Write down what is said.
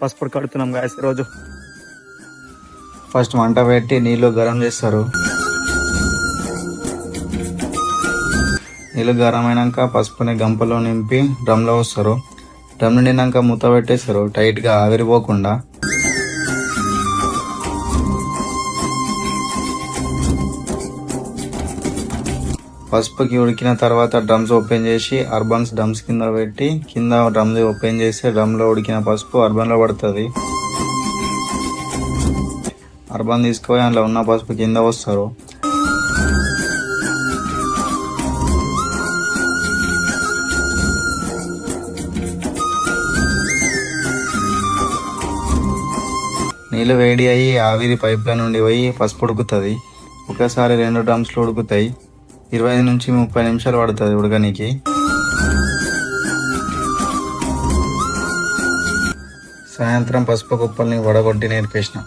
పసుపు కడుతున్నాం గాయస్ రోజు. ఫస్ట్ మంట పెట్టి నీళ్లు గరం చేస్తారు. నీళ్ళు గరం అయినాక పసుపుని గంపలో నింపి డ్రమ్లో వస్తారు. డ్రమ్ నిండినాక మూత పెట్టేస్తారు టైట్గా ఆవిరిపోకుండా. పసుపుకి ఉడికిన తర్వాత డ్రమ్స్ ఓపెన్ చేసి అర్బన్స్ డ్రమ్స్ కింద పెట్టి కింద డ్రమ్స్ ఓపెన్ చేస్తే డ్రమ్లో ఉడికిన పసుపు అర్బన్లో పడుతుంది. అర్బన్ తీసుకుపోయి అందులో ఉన్న పసుపు కింద వస్తారు. నీళ్ళు వేడి అయ్యి ఆవిరి పైప్ల నుండి పోయి పసుపు ఉడుకుతుంది. ఒకేసారి 2 డ్రమ్స్లు ఉడుకుతాయి. 25 నుంచి 30 నిమిషాలు పడుతుంది ఉడకనికి. సాయంత్రం పసుపు కుప్పల్ని వడగొట్టి నేర్పేసిన.